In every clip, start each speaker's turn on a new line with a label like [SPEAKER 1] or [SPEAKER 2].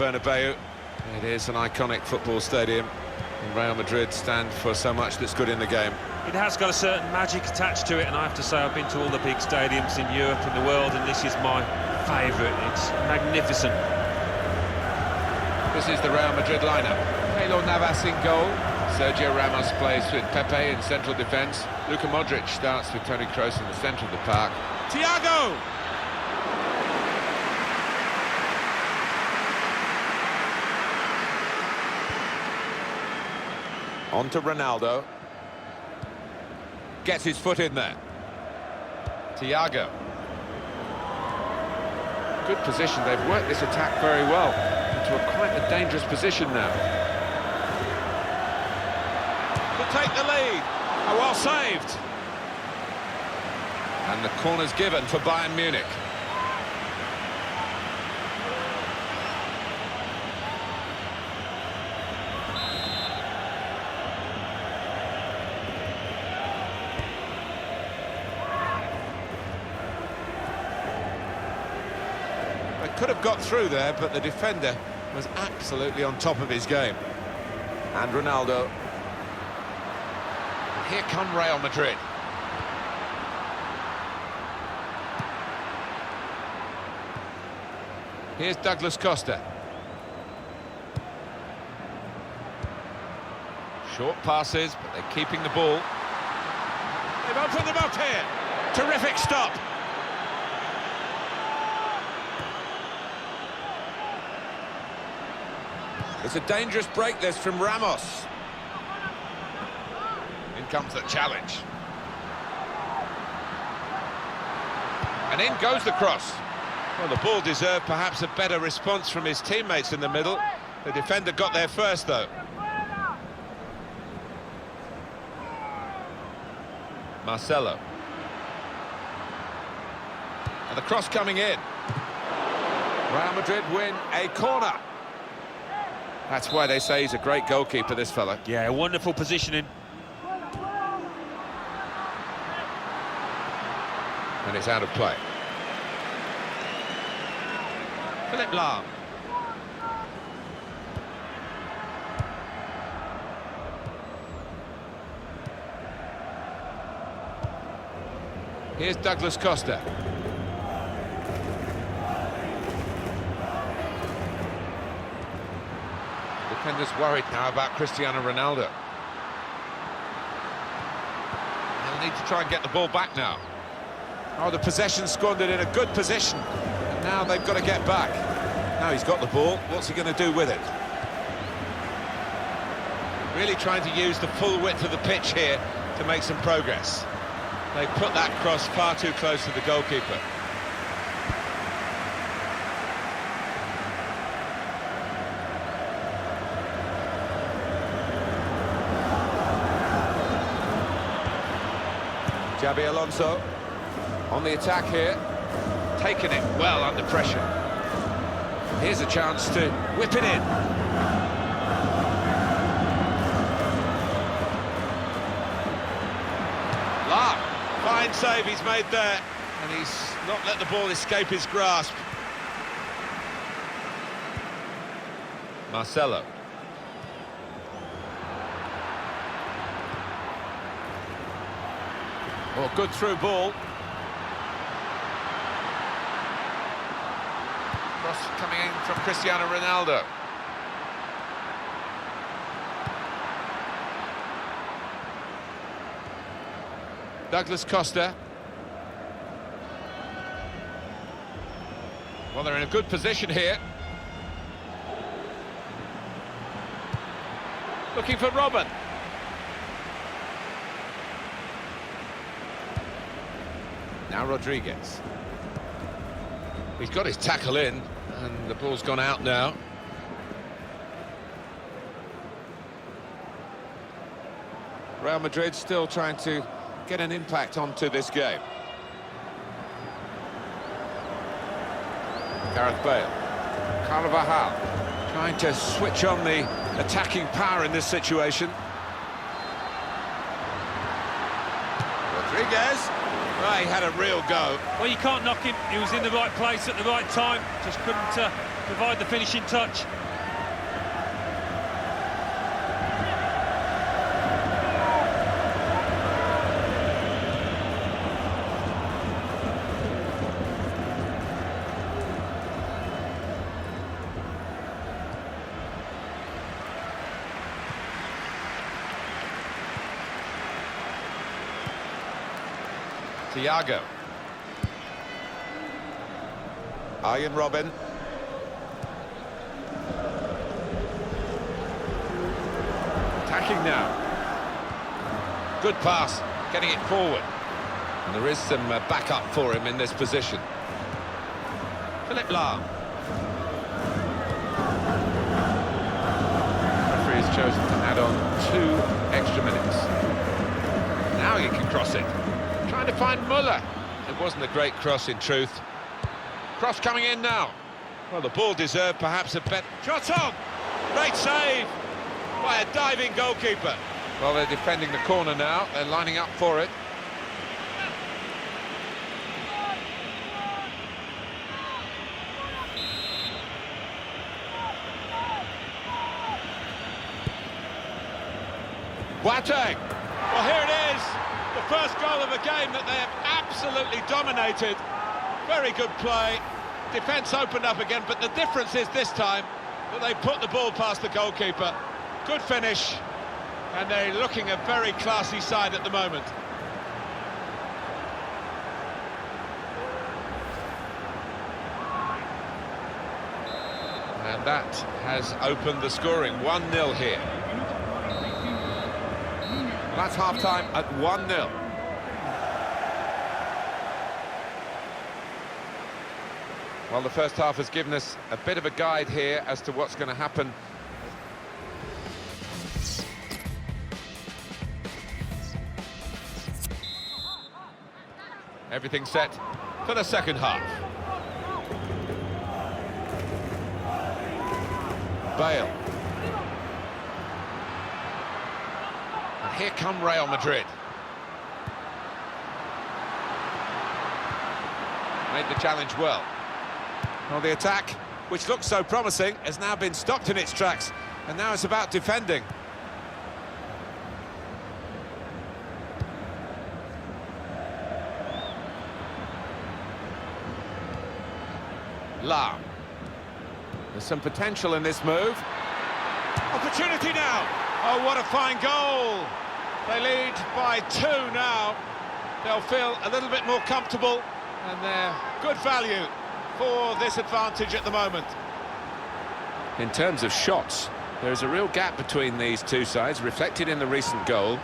[SPEAKER 1] Bernabeu. It is an iconic football stadium, and Real Madrid stand for so much that's good in the game.
[SPEAKER 2] It has got a certain magic attached to it, and I have to say I've been to all the big stadiums in Europe and the world, and this is my favourite. It's magnificent.
[SPEAKER 1] This is the Real Madrid lineup. Keylor Navas in goal. Sergio Ramos plays with Pepe in central defence. Luka Modric starts with Toni Kroos in the centre of the park. Thiago! On to Ronaldo. Gets his foot in there. Thiago. Good position. They've worked this attack very well into quite a dangerous position now. To take the lead. Oh, well saved. And the corner's given for Bayern Munich. Could have got through there, but the defender was absolutely on top of his game. And Ronaldo. Here come Real Madrid. Here's Douglas Costa. Short passes, but they're keeping the ball. They've opened them up here. Terrific stop. It's a dangerous break, this, from Ramos. In comes the challenge. And in goes the cross. Well, the ball deserved perhaps a better response from his teammates in the middle. The defender got there first, though. Marcelo. And the cross coming in. Real Madrid win a corner. That's why they say he's a great goalkeeper, this fella.
[SPEAKER 2] Yeah, wonderful positioning.
[SPEAKER 1] And it's out of play. Philipp Lahm. Here's Douglas Costa. Defenders worried now about Cristiano Ronaldo. They'll need to try and get the ball back now. Oh, the possession squandered in a good position. And now they've got to get back. Now he's got the ball. What's he going to do with it? Really trying to use the full width of the pitch here to make some progress. They put that cross far too close to the goalkeeper. Xabi Alonso on the attack here, taking it well under pressure. Here's a chance to whip it in. Lahm, fine save he's made there, and he's not let the ball escape his grasp. Marcelo. Oh, good through ball. Cross coming in from Cristiano Ronaldo. Douglas Costa. Well, they're in a good position here. Looking for Robin. Now Rodriguez. He's got his tackle in, and the ball's gone out now. Real Madrid still trying to get an impact onto this game. Gareth Bale. Carvajal trying to switch on the attacking power in this situation. Rodriguez. Well, he had a real go.
[SPEAKER 2] Well, you can't knock him. He was in the right place at the right time. Just couldn't provide the finishing touch.
[SPEAKER 1] Thiago. Arjen Robben. Attacking now. Good pass, getting it forward. And there is some backup for him in this position. Philipp Lahm. The referee has chosen to add on 2 extra minutes. Now you can cross it. Trying to find Muller. It wasn't a great cross in truth. Cross coming in now. Well, the ball deserved perhaps a better... Shot on! Great save by a diving goalkeeper. Well, they're defending the corner now. They're lining up for it. Boateng. Well, here it is. The first goal of a game that they have absolutely dominated. Very good play. Defence opened up again, but the difference is this time that they put the ball past the goalkeeper. Good finish, and they're looking a very classy side at the moment. And that has opened the scoring. 1-0 here. That's half-time at 1-0. Well, the first half has given us a bit of a guide here as to what's going to happen. Everything set for the second half. Bale. And here come Real Madrid. Made the challenge well. Well, the attack, which looked so promising, has now been stopped in its tracks, and now it's about defending. Lahm. There's some potential in this move. Opportunity now. Oh, what a fine goal. They lead by 2 now. They'll feel a little bit more comfortable, and they're good value for this advantage at the moment. In terms of shots, there is a real gap between these two sides, reflected in the recent goal.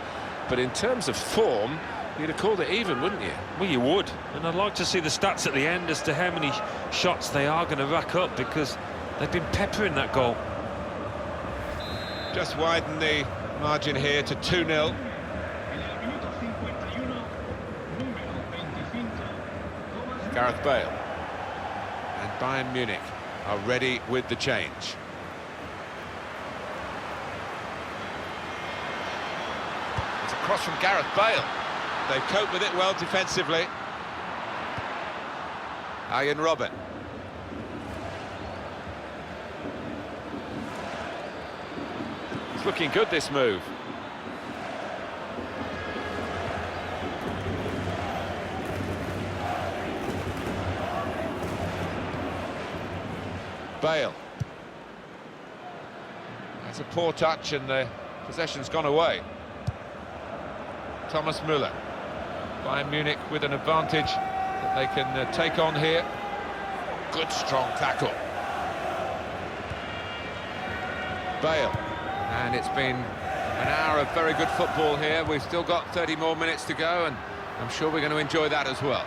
[SPEAKER 1] But in terms of form, you'd have called it even, wouldn't you?
[SPEAKER 2] Well, you would. And I'd like to see the stats at the end as to how many shots they are going to rack up, because they've been peppering that goal.
[SPEAKER 1] Just widen the margin here to 2-0. Gareth Bale. And Bayern Munich are ready with the change. It's a cross from Gareth Bale. They've coped with it well defensively. Arjen Robben. It's looking good, this move. Bale. That's a poor touch, and the possession's gone away. Thomas Müller. Bayern Munich with an advantage that they can take on here. Good strong tackle. Bale. And it's been an hour of very good football here. We've still got 30 more minutes to go, and I'm sure we're going to enjoy that as well.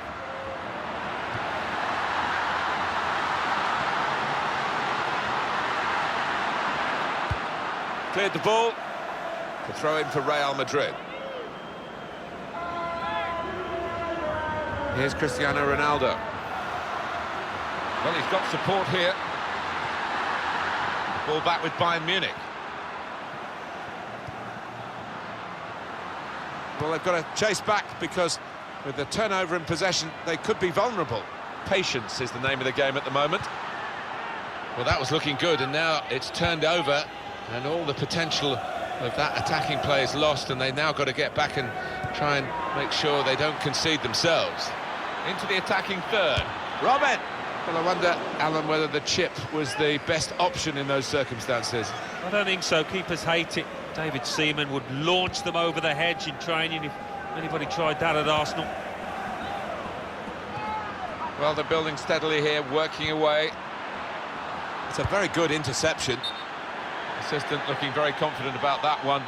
[SPEAKER 1] Cleared the ball to throw in for Real Madrid. Here's Cristiano Ronaldo. Well, he's got support here. Ball back with Bayern Munich. Well, they've got to chase back, because with the turnover in possession, they could be vulnerable. Patience is the name of the game at the moment. Well, that was looking good, and now it's turned over, and all the potential of that attacking play is lost, and they've now got to get back and try and make sure they don't concede themselves. Into the attacking third. Robin! Well, I wonder, Alan, whether the chip was the best option in those circumstances.
[SPEAKER 2] I don't think so. Keepers hate it. David Seaman would launch them over the hedge in training if anybody tried that at Arsenal.
[SPEAKER 1] Well, they're building steadily here, working away. It's a very good interception. Assistant looking very confident about that one.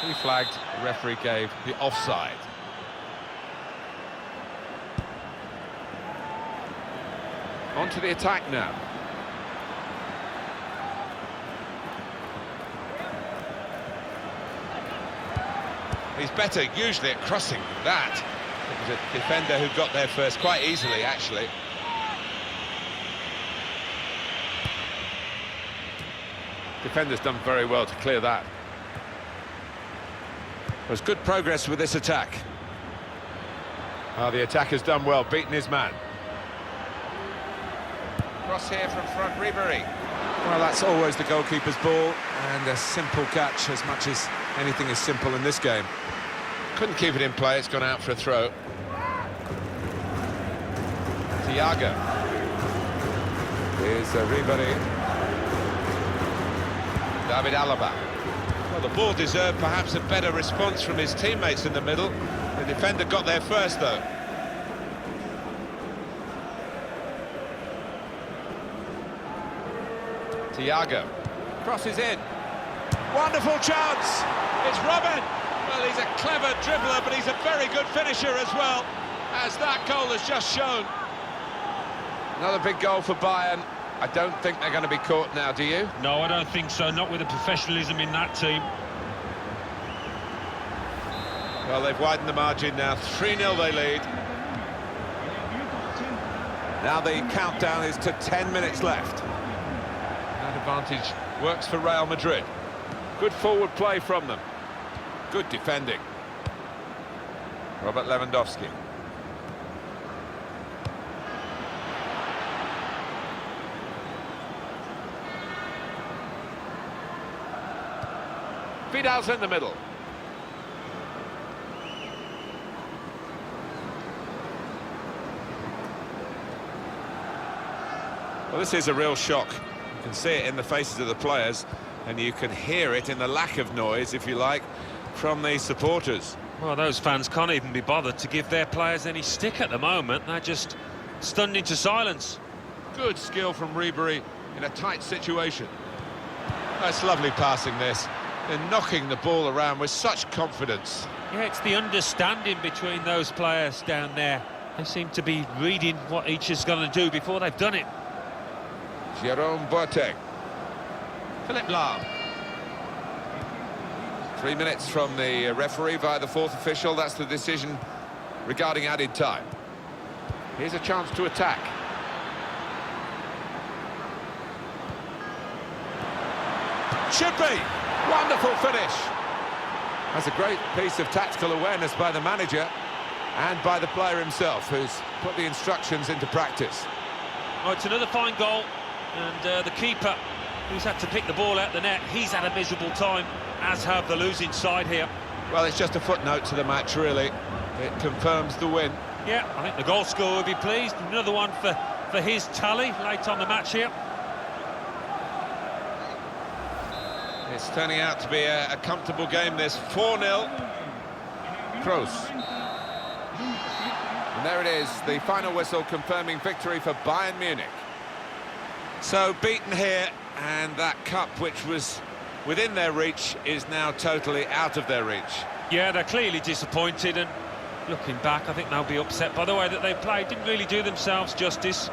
[SPEAKER 1] He flagged, the referee gave the offside. On to the attack now. He's better usually at crossing than that. It was a defender who got there first quite easily, actually. Defender's done very well to clear that. There's good progress with this attack. Oh, the attacker's done well, beaten his man. Cross here from front, Ribery. Well, that's always the goalkeeper's ball, and a simple catch, as much as anything is simple in this game. Couldn't keep it in play, it's gone out for a throw. Thiago. Here's Ribery. David Alaba. Well, the ball deserved perhaps a better response from his teammates in the middle. The defender got there first, though. Thiago crosses in. Wonderful chance. It's Robin. Well, he's a clever dribbler, but he's a very good finisher as well, as that goal has just shown. Another big goal for Bayern. I don't think they're going to be caught now, do you?
[SPEAKER 2] No, I don't think so. Not with the professionalism in that team.
[SPEAKER 1] Well, they've widened the margin now. 3-0 they lead. Now the countdown is to 10 minutes left. That advantage works for Real Madrid. Good forward play from them. Good defending. Robert Lewandowski. Vidal's in the middle. Well, this is a real shock. You can see it in the faces of the players, and you can hear it in the lack of noise, if you like, from the supporters.
[SPEAKER 2] Well, those fans can't even be bothered to give their players any stick at the moment. They're just stunned into silence.
[SPEAKER 1] Good skill from Ribery in a tight situation. That's lovely passing, this. They're knocking the ball around with such confidence.
[SPEAKER 2] Yeah, it's the understanding between those players down there. They seem to be reading what each is going to do before they've done it.
[SPEAKER 1] Jerome Boateng. Philipp Lahm. 3 minutes from the referee via the fourth official. That's the decision regarding added time. Here's a chance to attack. Should be. Wonderful finish. That's a great piece of tactical awareness by the manager and by the player himself, who's put the instructions into practice.
[SPEAKER 2] Oh, it's another fine goal, and the keeper, who's had to pick the ball out the net, he's had a miserable time, as have the losing side here.
[SPEAKER 1] Well, it's just a footnote to the match, really. It confirms the win.
[SPEAKER 2] Yeah, I think the goal scorer will be pleased. Another one for his tally late on the match here.
[SPEAKER 1] It's turning out to be a comfortable game, this. 4-0. Kroos. And there it is, the final whistle confirming victory for Bayern Munich. So beaten here, and that cup, which was within their reach, is now totally out of their reach.
[SPEAKER 2] Yeah, they're clearly disappointed, and looking back, I think they'll be upset by the way that they played. Didn't really do themselves justice.